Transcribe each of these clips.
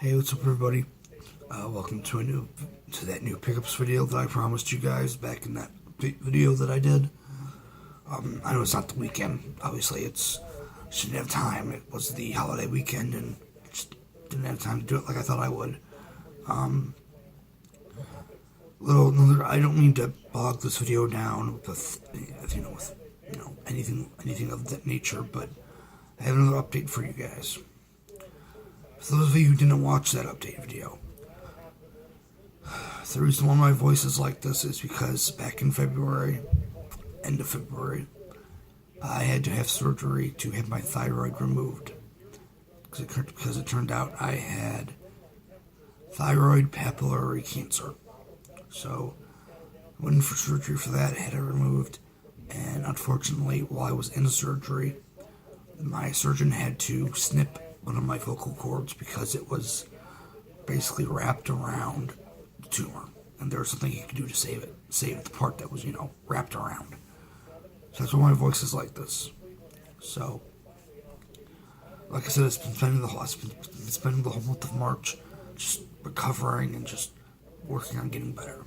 Hey, what's up, everybody? Welcome to that new pickups video that I promised you guys back in that video that I did. I know it's not the weekend. Obviously, shouldn't have time. It was the holiday weekend, and just didn't have time to do it like I thought I would. I don't mean to bog this video down with anything of that nature, but I have another update for you guys. For those of you who didn't watch that update video, the reason why my voice is like this is because back in February, end of February, I had to have surgery to have my thyroid removed. Because it turned out I had thyroid papillary cancer. So, I went in for surgery for that, had it removed, and unfortunately, while I was in surgery, my surgeon had to snip one of my vocal cords because it was basically wrapped around the tumor, and there was something he could do to save the part that was, wrapped around. So that's why my voice is like this. So, like I said, I've been spending the whole month of March just recovering and just working on getting better.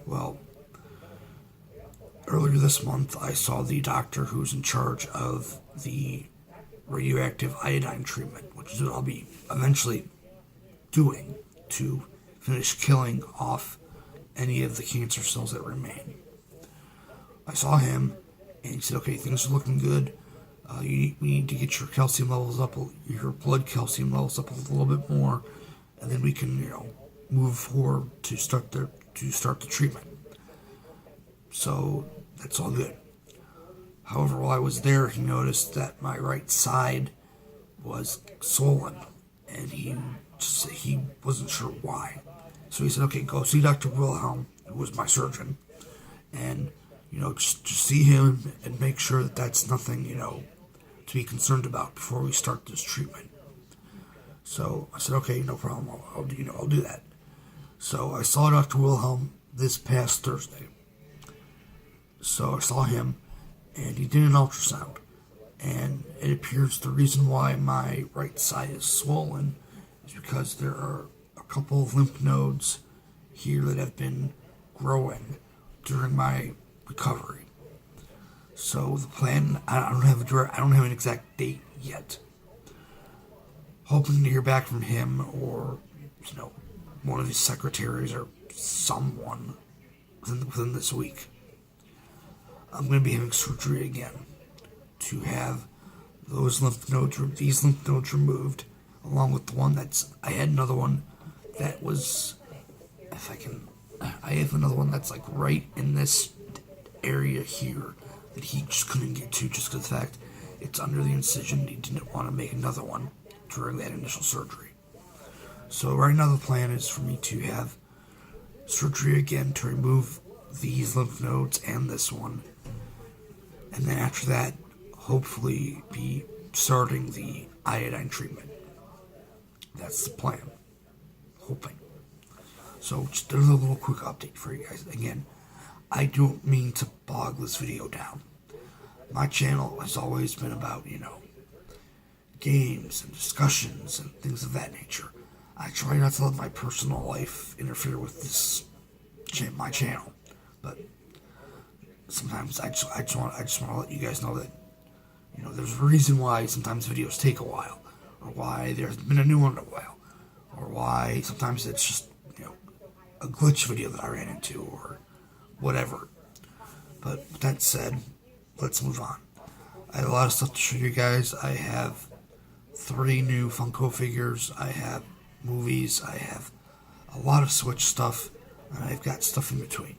Well, earlier this month, I saw the doctor who's in charge of the radioactive iodine treatment, which is what I'll be eventually doing to finish killing off any of the cancer cells that remain. I saw him, and he said, "Okay, things are looking good. We need to get your calcium levels up, your blood calcium levels up a little bit more, and then we can, move forward to start the treatment." So that's all good. However, while I was there, he noticed that my right side was swollen, and he wasn't sure why. So he said, "Okay, go see Dr. Wilhelm, who was my surgeon, and just see him and make sure that that's nothing to be concerned about before we start this treatment." So I said, "Okay, no problem. I'll do that." So I saw Dr. Wilhelm this past Thursday. So I saw him, and he did an ultrasound, and it appears the reason why my right side is swollen is because there are a couple of lymph nodes here that have been growing during my recovery. So the plan, I don't have an exact date yet. Hoping to hear back from him or one of his secretaries or someone within this week. I'm going to be having surgery again to have these lymph nodes removed, along with the one I had another one that was, I have another one that's like right in this area here that he just couldn't get to just because of the fact it's under the incision. He didn't want to make another one during that initial surgery. So right now the plan is for me to have surgery again to remove these lymph nodes and this one. And then after that, hopefully be starting the iodine treatment. That's the plan. Hoping. So just another little quick update for you guys. Again, I don't mean to bog this video down. My channel has always been about, games and discussions and things of that nature. I try not to let my personal life interfere with my channel, but sometimes I just want to let you guys know that there's a reason why sometimes videos take a while, or why there's been a new one in a while, or why sometimes it's just a glitch video that I ran into or whatever. But with that said, let's move on. I have a lot of stuff to show you guys. I have 3 new Funko figures. I have movies. I have a lot of Switch stuff, and I've got stuff in between.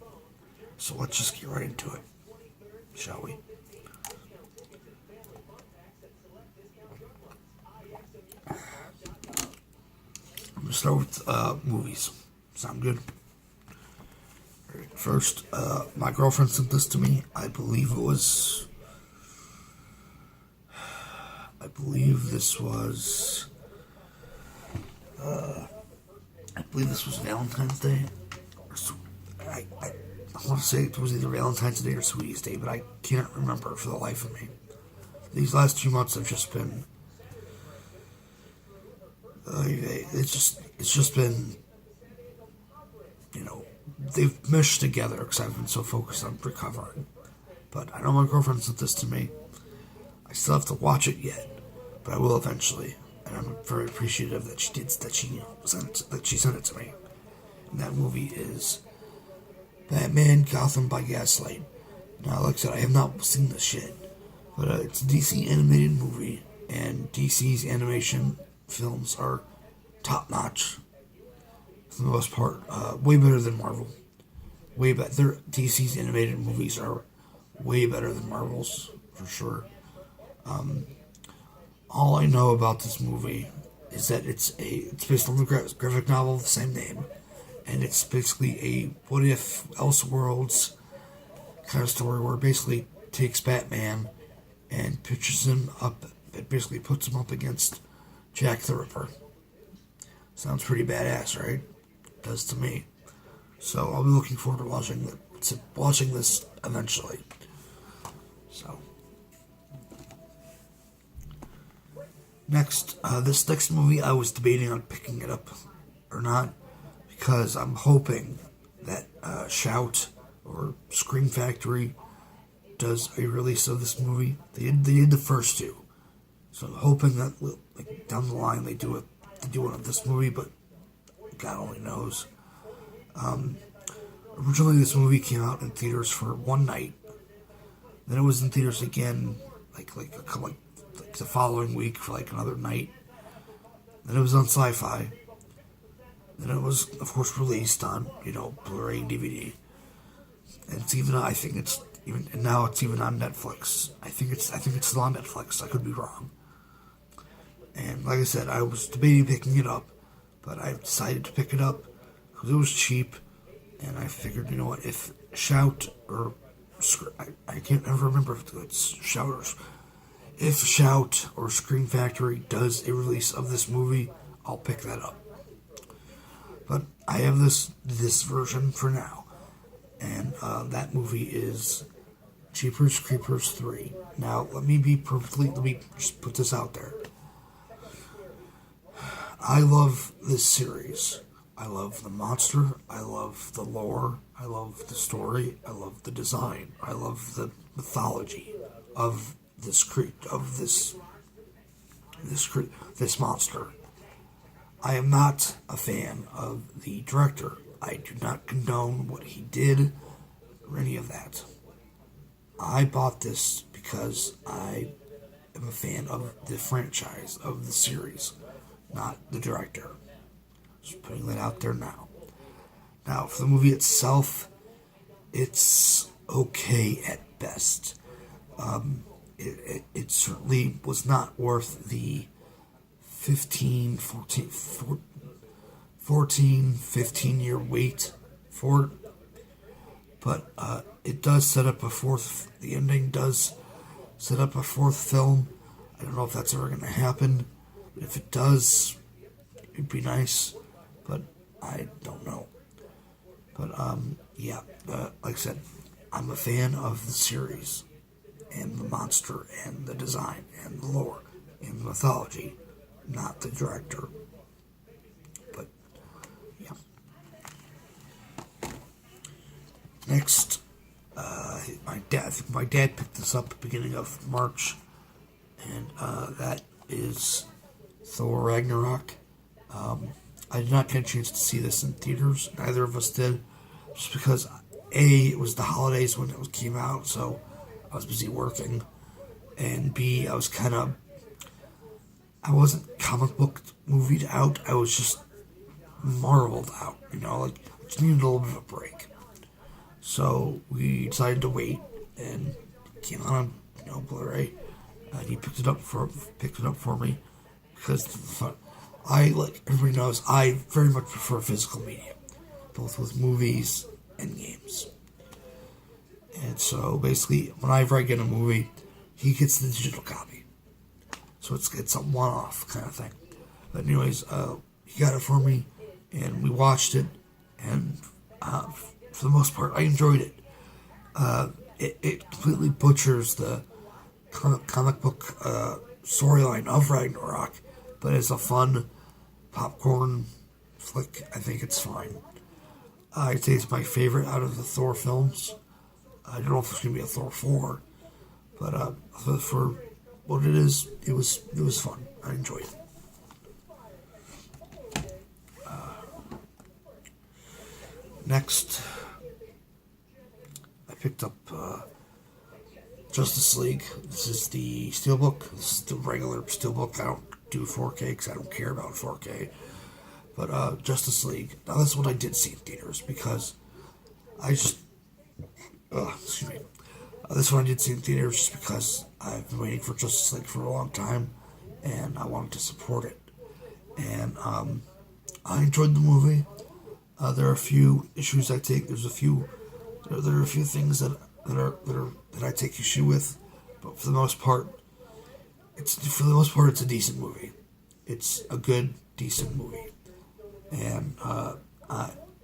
So let's just get right into it, shall we? I'm going to start with movies. Sound good? First, my girlfriend sent this to me. I believe this was Valentine's Day. I want to say it was either Valentine's Day or Sweeties Day, but I can't remember for the life of me. These last 2 months have just been It's just been, you know, they've meshed together because I've been so focused on recovering. But I know my girlfriend sent this to me. I still have to watch it yet, but I will eventually. And I'm very appreciative that she sent it to me. And that movie is Batman Gotham by Gaslight. Now, like I said, I have not seen this yet, but it's a DC animated movie, and DC's animation films are top notch for the most part. Way better than Marvel. Way better. DC's animated movies are way better than Marvel's for sure. All I know about this movie is that it's based on the graphic novel of the same name, and it's basically a what if Elseworlds kind of story where it basically takes Batman and pitches him up. It basically puts him up against Jack the Ripper. Sounds pretty badass, right? It does to me. So I'll be looking forward to watching this eventually. So this next movie, I was debating on picking it up or not because I'm hoping that Shout or Scream Factory does a release of this movie. They did the first two, so I'm hoping that like down the line they do one of this movie, but God only knows. Originally, this movie came out in theaters for one night. Then it was in theaters again, like the following week for like another night. Then it was on Sci-Fi. Then it was, of course, released on Blu-ray and DVD. And it's even, I think it's even, and now it's even on Netflix. I think it's still on Netflix. I could be wrong. And like I said, I was debating picking it up, but I decided to pick it up because it was cheap, and I figured, you know what, if Shout or I can't ever remember if it's Shout or if Shout or Scream Factory does a release of this movie, I'll pick that up. But I have this version for now, and that movie is Jeepers Creepers 3. Now, let me just put this out there. I love this series. I love the monster. I love the lore. I love the story. I love the design. I love the mythology of this monster. I am not a fan of the director. I do not condone what he did or any of that. I bought this because I am a fan of the franchise, of the series, not the director. Just putting that out there now. Now, for the movie itself, it's okay at best. It certainly was not worth the 15 year wait for it. But it does set up the ending does set up a fourth film. I don't know if that's ever going to happen. But if it does, it'd be nice. But I don't know. But like I said, I'm a fan of the series and the monster and the design and the lore and the mythology, not the director. But yeah. Next, my dad picked this up at the beginning of March, and that is Thor Ragnarok. I did not get a chance to see this in theaters. Neither of us did, just because it was the holidays when it came out, so I was busy working, and B, I wasn't comic book movied out. I was just marveled out. Just needed a little bit of a break. So we decided to wait, and it came on Blu-ray. And he picked it up for me because like everybody knows, I very much prefer physical media, both with movies and games. And so basically, whenever I get a movie, he gets the digital copy. So it's a one-off kind of thing. But anyways, he got it for me, and we watched it, and for the most part, I enjoyed it. It completely butchers the comic book storyline of Ragnarok, but it's a fun popcorn flick. I think it's fine. I'd say it's my favorite out of the Thor films. I don't know if it's gonna be a Thor 4, but for what it is, it was fun. I enjoyed it. Next, I picked up Justice League. This is the Steelbook. This is the regular Steelbook. I don't do 4K because I don't care about 4K. But Justice League. Now, this is what I did see in theaters because I just. Excuse me. This one I did see in theaters just because I've been waiting for Justice League for a long time and I wanted to support it. And I enjoyed the movie. There are a few issues I take. There are a few things that I take issue with, but for the most part, it's a decent movie. It's a good, decent movie, and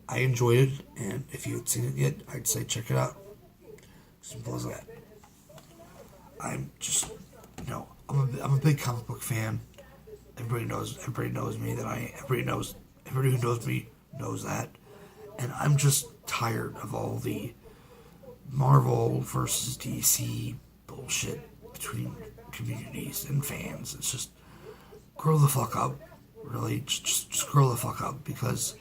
I enjoyed it. And if you haven't seen it yet, I'd say check it out. Simple as that. I'm just, I'm a big comic book fan. Everybody knows me. Everybody who knows me knows that. And I'm just tired of all the Marvel versus DC bullshit between communities and fans. It's just grow the fuck up. Really, just grow the fuck up, because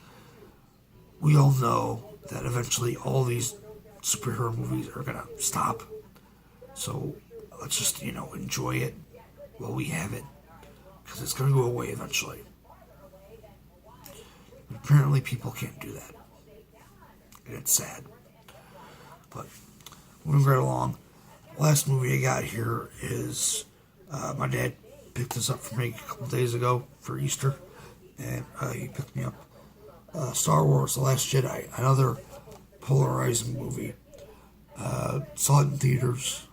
we all know that eventually all these superhero movies are gonna stop. So let's just, enjoy it while we have it, because it's gonna go away eventually. But apparently people can't do that. And it's sad. But moving right along, last movie I got here is my dad picked this up for me a couple days ago for Easter, and he picked me up Star Wars: The Last Jedi, another polarizing movie. Saw it in theaters.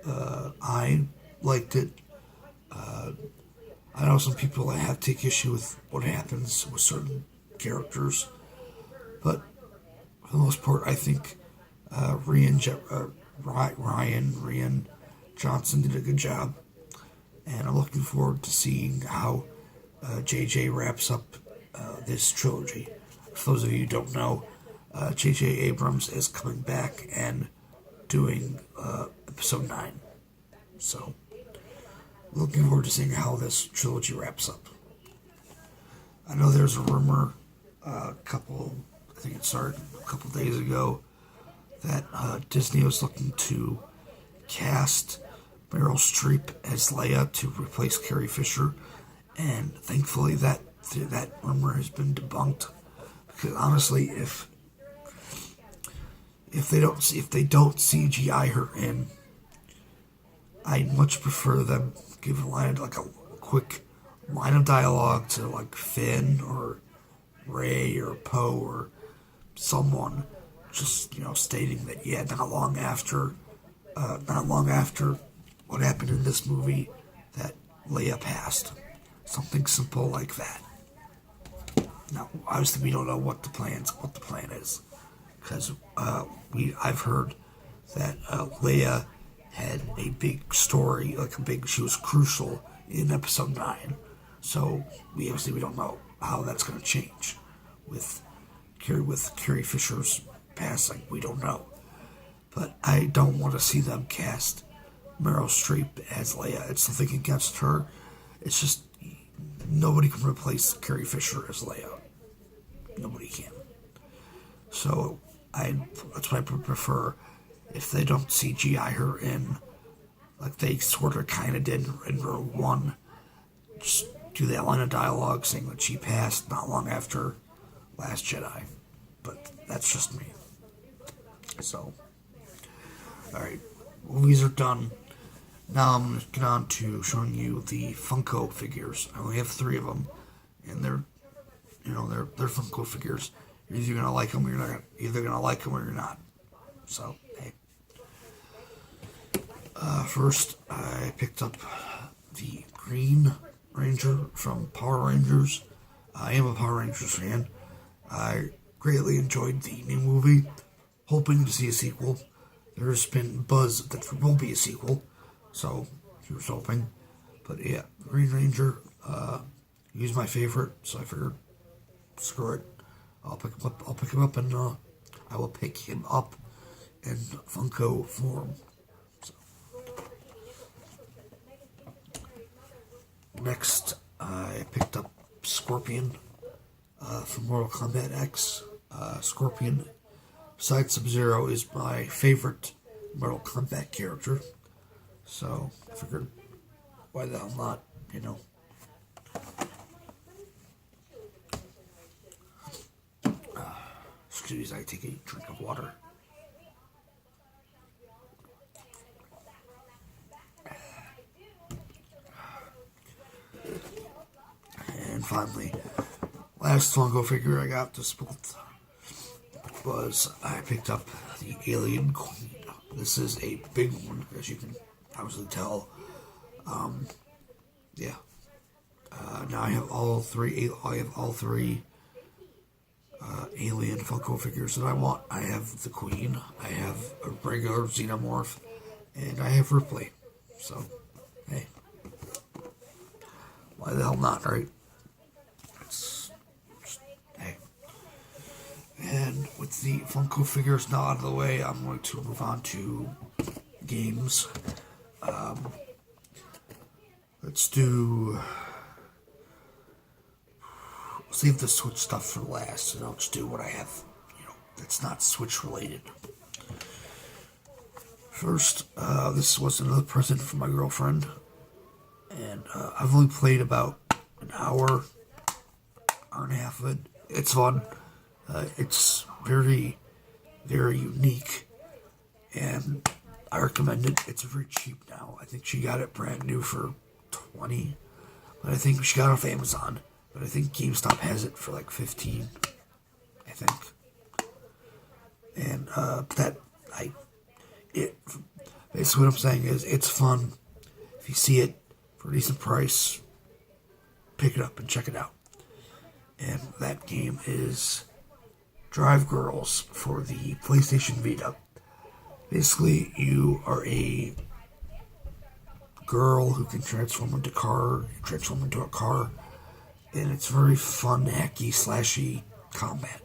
I liked it. I know some people that have take issue with what happens with certain characters, but for the most part, I think Rian Johnson did a good job, and I'm looking forward to seeing how JJ wraps up this trilogy. For those of you who don't know, JJ Abrams is coming back and doing episode 9. So, looking forward to seeing how this trilogy wraps up. I know there's a rumor, I think it started a couple days ago, that Disney was looking to cast Meryl Streep as Leia to replace Carrie Fisher, and thankfully that rumor has been debunked. Because honestly, if they don't CGI her in, I'd much prefer them give a quick line of dialogue to like Finn or Rey or Poe or someone, just stating that not long after what happened in this movie, that Leia passed. Something simple like that. Now, obviously, we don't know what the plan is, because I've heard that Leia had a big story, she was crucial in episode 9. So we don't know how that's going to change with Carrie Fisher's passing. We don't know, but I don't want to see them cast Meryl Streep as Leia. It's nothing against her. It's just nobody can replace Carrie Fisher as Leia. Nobody can. So that's what I prefer. If they don't CGI her in, like they sort of kind of did in Rogue One, just do that line of dialogue saying that she passed not long after Last Jedi. But that's just me. So, alright, movies are done. Now I'm going to get on to showing you the Funko figures. I only have 3 of them, and they're Funko figures. You're either gonna like them or you're not. Either gonna like them or you're not. So hey. First, I picked up the Green Ranger from Power Rangers. I am a Power Rangers fan. I greatly enjoyed the new movie. Hoping to see a sequel. There's been buzz that there will be a sequel, so here's hoping. But yeah, Green Ranger. He's my favorite, so I figured, screw it. I'll pick him up. I'll pick him up, and I will pick him up in Funko form. So. Next, I picked up Scorpion from Mortal Kombat X. Scorpion, besides Sub-Zero, is my favorite Mortal Kombat character. So I figured, why the hell not, you know? Excuse me, I take a drink of water. And finally, last Funko figure I got this month was I picked up the Alien Queen. This is a big one, as you can obviously tell. Yeah. Now I have all three. Alien Funko figures that I want. I have the Queen, I have a regular Xenomorph, and I have Ripley. So, hey, why the hell not, right? Hey. And with the Funko figures now out of the way, I'm going to move on to games. Let's save the Switch stuff for last, and I'll just do what I have, that's not Switch related. First, this was another present from my girlfriend, and I've only played about an hour and a half of it. It's fun. It's very, very unique, and I recommend it. It's very cheap now. I think she got it brand new for $20, but I think she got it off Amazon. But I think GameStop has it for like $15, I think. And basically what I'm saying is it's fun. If you see it for a decent price, pick it up and check it out. And that game is Drive Girls for the PlayStation Vita. Basically, you are a girl who can transform into a car, and it's very fun, hacky, slashy combat.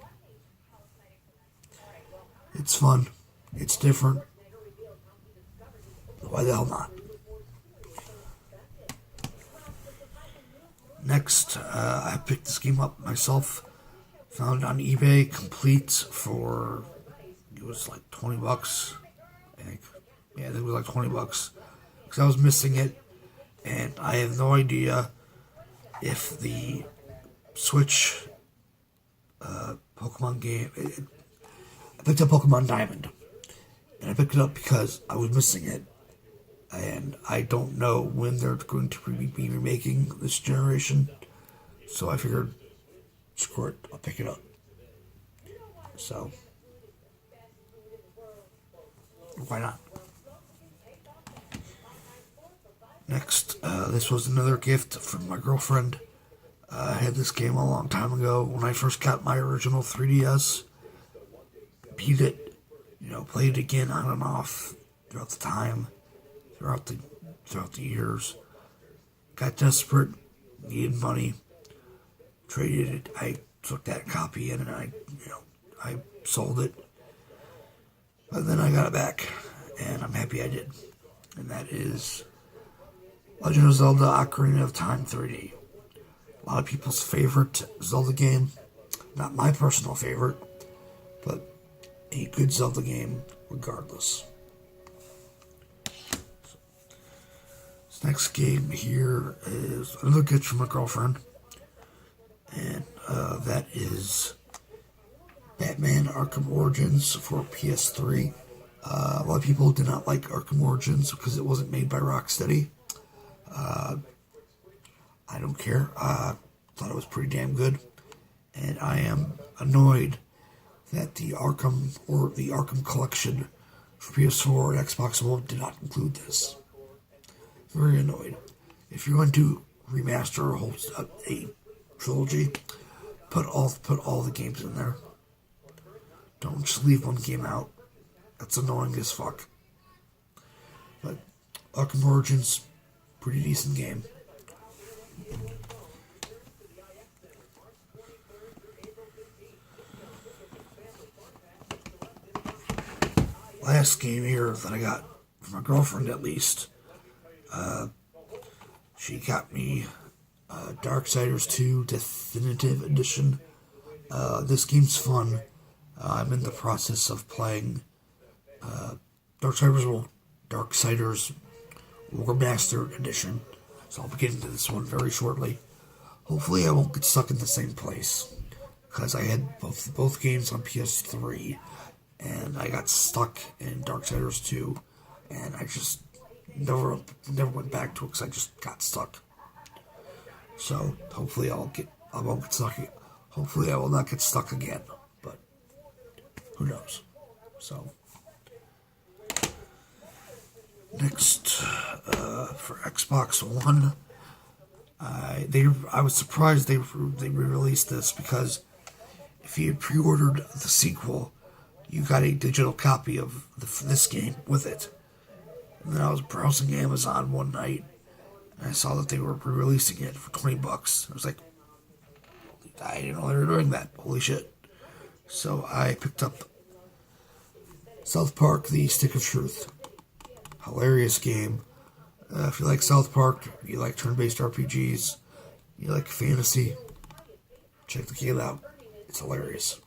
It's fun. It's different. Why the hell not? Next, I picked this game up myself. Found it on eBay, complete for, it was like $20, I think. Yeah, it was like $20. Because I was missing it, and I have no idea if the Switch Pokemon game. I picked up Pokemon Diamond, and I picked it up because I was missing it, and I don't know when they're going to be remaking this generation, so I figured, screw it, I'll pick it up. So, why not? Next, this was another gift from my girlfriend. I had this game a long time ago when I first got my original 3DS. Beat it, played it again on and off throughout the time, throughout the years. Got desperate, needed money, traded it. I took that copy in and I sold it. But then I got it back, and I'm happy I did. And that is Legend of Zelda Ocarina of Time 3D. A lot of people's favorite Zelda game. Not my personal favorite, but a good Zelda game regardless. This next game here is another gift from my girlfriend, and that is Batman Arkham Origins for PS3. A lot of people did not like Arkham Origins because it wasn't made by Rocksteady. I don't care. Thought it was pretty damn good, and I am annoyed that the Arkham collection for PS4 and Xbox One did not include this. Very annoyed. If you're going to remaster a trilogy, put all the games in there. Don't just leave one game out. That's annoying as fuck. But Arkham Origins, pretty decent game. last game here that I got from my girlfriend, at least. She got me Darksiders 2 Definitive Edition. This game's fun. I'm in the process of playing Darksiders Warmastered Edition, so I'll be getting to this one very shortly. Hopefully, I won't get stuck in the same place, because I had both games on PS3, and I got stuck in Darksiders 2, and I just never went back to it because I just got stuck. So hopefully I won't get stuck. Hopefully I will not get stuck again, but who knows? So next, for Xbox One, I was surprised they re-released this, because if you pre-ordered the sequel, you got a digital copy of this game with it. And then I was browsing Amazon one night, and I saw that they were re-releasing it for $20. I was like, I didn't know they were doing that. Holy shit. So I picked up South Park: The Stick of Truth. Hilarious game. If you like South Park, you like turn-based RPGs, you like fantasy, check the game out. It's hilarious.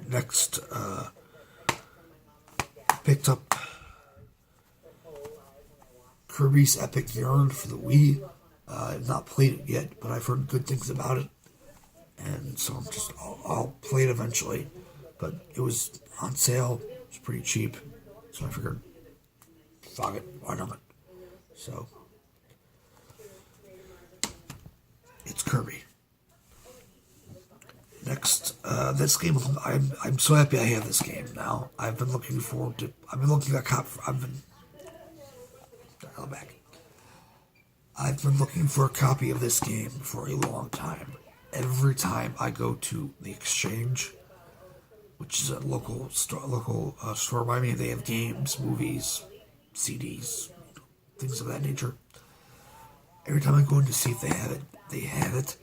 Next, picked up Kirby's Epic Yarn for the Wii. I've not played it yet, but I've heard good things about it, and so I'll play it eventually. But it was on sale. It was pretty cheap, so I figured, fuck it, why not? So it's Kirby. Next, this game, I'm so happy I have this game now. I've been looking for a copy of this game for a long time. Every time I go to the Exchange, which is a local store by me, they have games, movies, CDs, things of that nature. Every time I go in to see if they have it,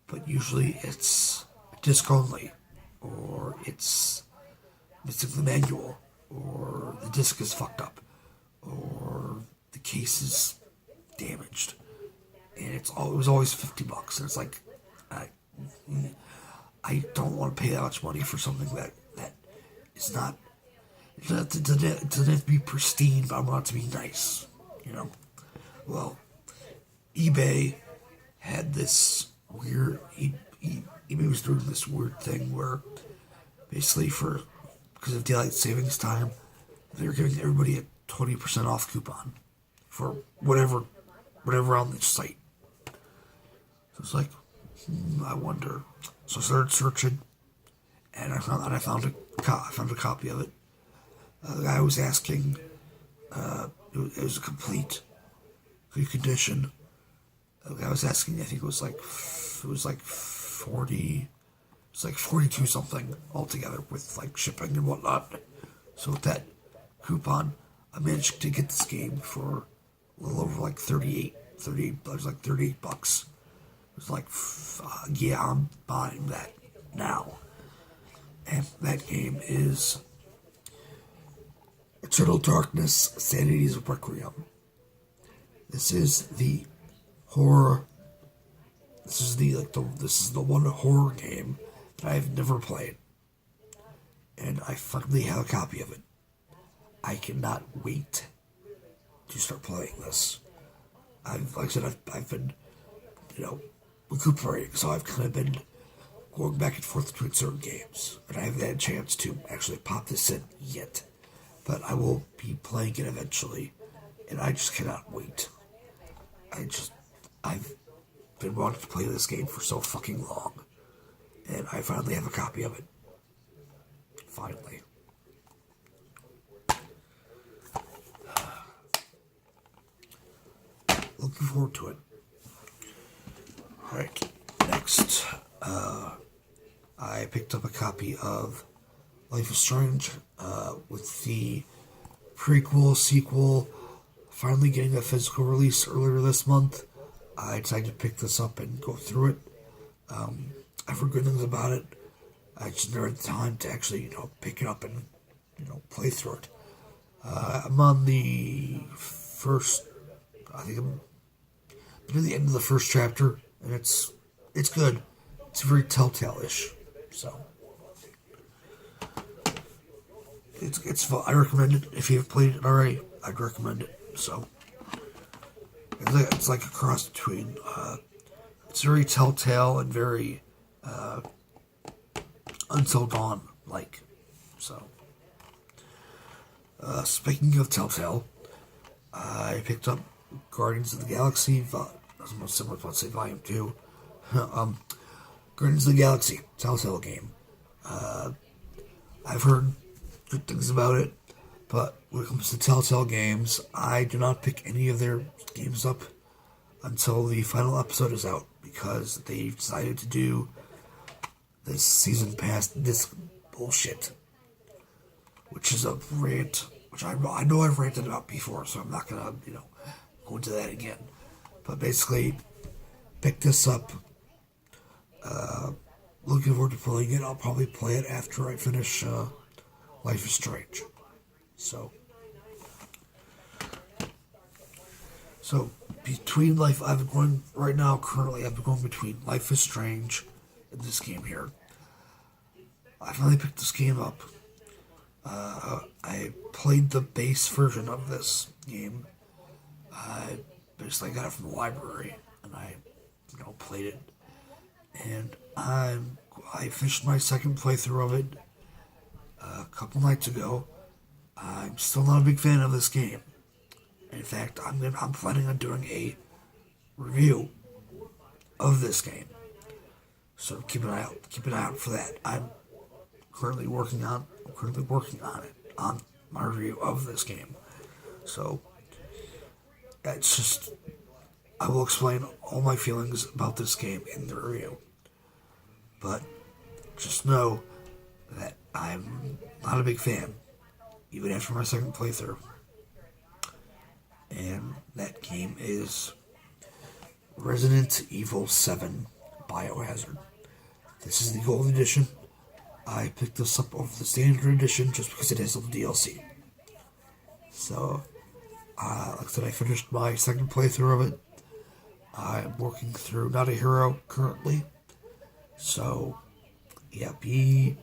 but usually it's disc only, or it's missing the manual, or the disc is fucked up, or the case is damaged, and it was always $50, and it's like, I don't want to pay that much money for something that is not. It doesn't have to be pristine, but I want it to be nice, Well, eBay had this weird. eBay was doing this weird thing where, basically, because of daylight savings time, they were giving everybody a 20% off coupon for whatever on the site. So it's like, I wonder. So I started searching, and I found a copy of it. The guy was asking, it was a complete condition. The guy was asking, I think it was like 40, it's like 42 something altogether with like shipping and whatnot. So with that coupon, I managed to get this game for a little over like 38. It was like $38. It was like, yeah, I'm buying that now. And that game is Eternal Darkness: Sanity's Requiem. This is the horror. This is the one horror game that I've never played, and I finally have a copy of it. I cannot wait to start playing this. I've been, recuperating, so I've kind of been going back and forth between certain games, and I haven't had a chance to actually pop this in yet. But I will be playing it eventually, and I just cannot wait. I've been wanting to play this game for so fucking long, and I finally have a copy of it. Finally. Looking forward to it. Alright, next, I picked up a copy of Life is Strange, with the prequel, sequel, finally getting a physical release earlier this month. I decided to pick this up and go through it. I've heard good things about it. I just never had the time to actually, pick it up and, play through it. I'm on the first, I think I'm near the end of the first chapter, and it's good. It's very Telltale-ish, so it's fun. I recommend it. If you haven't played it already, I'd recommend it. So it's like a cross between. It's very Telltale and very Until Dawn like. So speaking of Telltale, I picked up Guardians of the Galaxy. That's most similar to, let's say, Volume 2. Guardians of the Galaxy, Telltale game. I've heard good things about it, but when it comes to Telltale games, I do not pick any of their games up until the final episode is out, because they decided to do this season pass disc bullshit, which is a rant, which I know I've ranted about before, so I'm not gonna, go into that again. But basically, pick this up. Looking forward to playing it. I'll probably play it after I finish Life is Strange. So between currently I've been going between Life is Strange and this game here. I finally picked this game up. I played the base version of this game. I basically got it from the library, and I, played it. And I finished my second playthrough of it a couple nights ago. I'm still not a big fan of this game. In fact, I'm planning on doing a review of this game. So keep an eye out for that. I'm currently working on it, on my review of this game. So it's just, I will explain all my feelings about this game in the review. But just know that I'm not a big fan, even after my second playthrough. And that game is Resident Evil 7 Biohazard. This is the gold edition. I picked this up over the standard edition just because it has all the DLC. So, like I said, I finished my second playthrough of it. I'm working through Not a Hero currently. So, yeah, be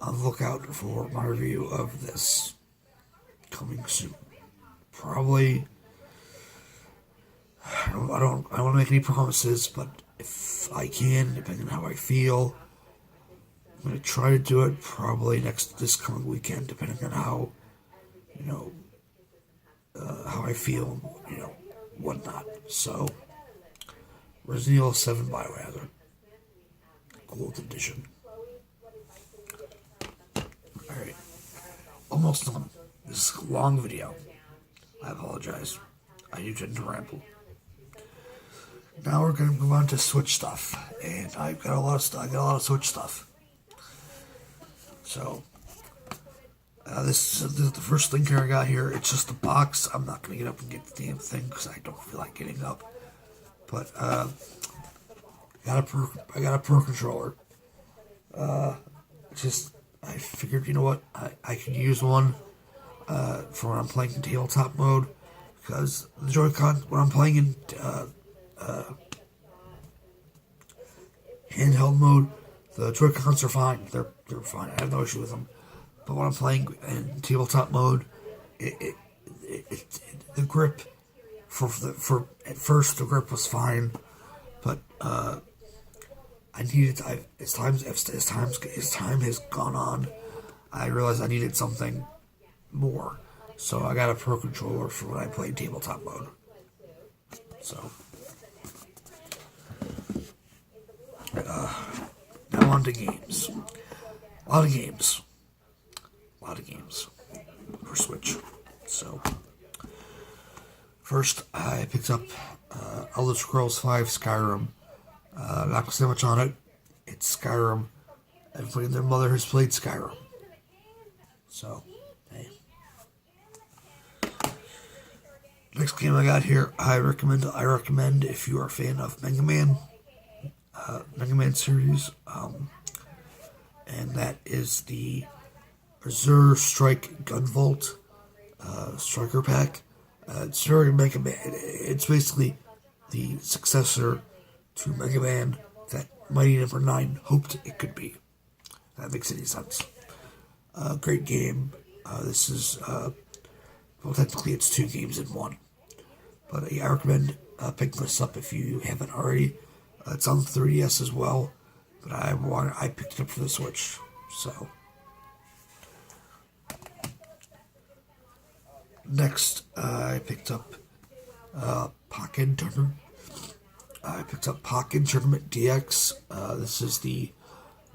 on the lookout for my review of this coming soon. Probably, I don't want to make any promises, but if I can, depending on how I feel, I'm going to try to do it probably this coming weekend, depending on how, how I feel, whatnot. So, Resident Evil 7 Biohazard, Gold Edition. Alright, almost done. This is a long video. I apologize. I do tend to ramble. Now we're going to move on to Switch stuff, and I've got a lot of stuff. I got a lot of Switch stuff. So, this is the first thing here I got here. It's just a box. I'm not going to get up and get the damn thing because I don't feel like getting up. But I got a Pro controller. I figured, you know what, I could use one for when I'm playing in tabletop mode, because the Joy-Con, when I'm playing in handheld mode, the Joy-Cons are fine. They're fine. I have no issue with them. But when I'm playing in tabletop mode, the grip for at first the grip was fine, but I needed as time has gone on, I realized I needed something more. So I got a Pro controller for when I play tabletop mode. So now on to games. A lot of games for Switch. So first I picked up Elder Scrolls V Skyrim. Not gonna say much on it. It's Skyrim. Everybody and their mother has played Skyrim. So, hey. Next game I got here, I recommend if you are a fan of Mega Man series. and that is the Reserve Strike Gunvolt Striker Pack. It's very Mega Man. It's basically the successor to Mega Man that Mighty Number 9 hoped it could be. If that makes any sense. Great game. This is, well, technically it's 2 games in 1. But I recommend picking this up if you haven't already. It's on the 3DS as well, but I picked it up for the Switch. So next, I picked up Pokken Tournament. I picked up Pokken Tournament DX. This is the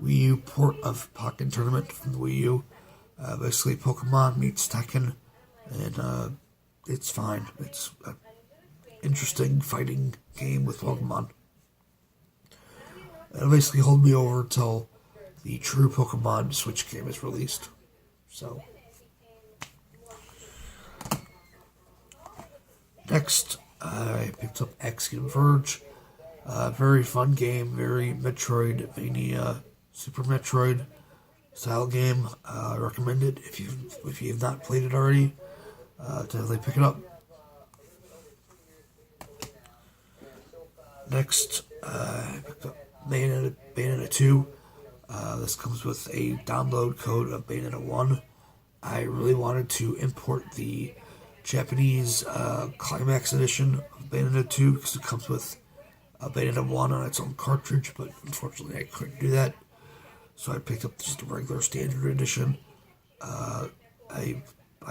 Wii U port of Pokken Tournament from the Wii U. Basically, Pokemon meets Tekken, and it's fine. It's an interesting fighting game with Pokemon. It'll basically hold me over until the true Pokemon Switch game is released. So, next, I picked up Axiom Verge. Very fun game, very Metroidvania, Super Metroid style game. I recommend it if you have not played it already. Definitely pick it up. Next, I picked up Bayonetta 2. This comes with a download code of Bayonetta 1. I really wanted to import the Japanese Climax edition of Bayonetta 2 because it comes with Bayonetta 1 on its own cartridge, but unfortunately I couldn't do that. So I picked up just a regular standard edition. I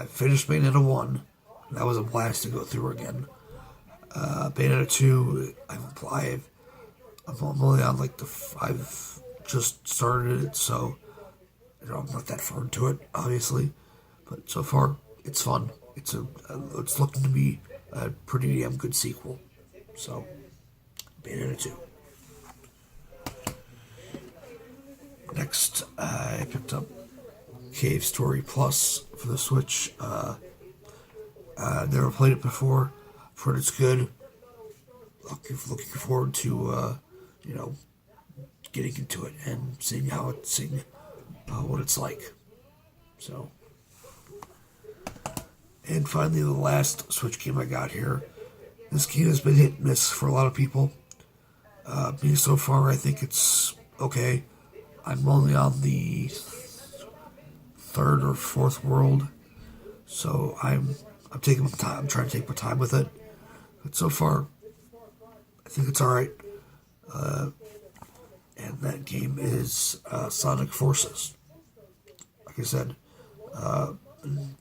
finished Bayonetta 1. And that was a blast to go through again. Bayonetta 2, I'm only on I've just started it, so I'm not that far into it, obviously. But so far, it's fun. It's looking to be a pretty damn good sequel. So, Bayonetta 2. Next, I picked up Cave Story Plus for the Switch. Never played it before. I've heard it's good. Looking forward to getting into it and seeing what it's like. So, and finally, the last Switch game I got here. This game has been hit and miss for a lot of people. Me so far, I think it's okay. I'm only on the 3rd or 4th world, so I'm taking my time. I'm trying to take my time with it, but so far, I think it's all right. And that game is Sonic Forces. Like I said, a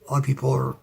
lot of people are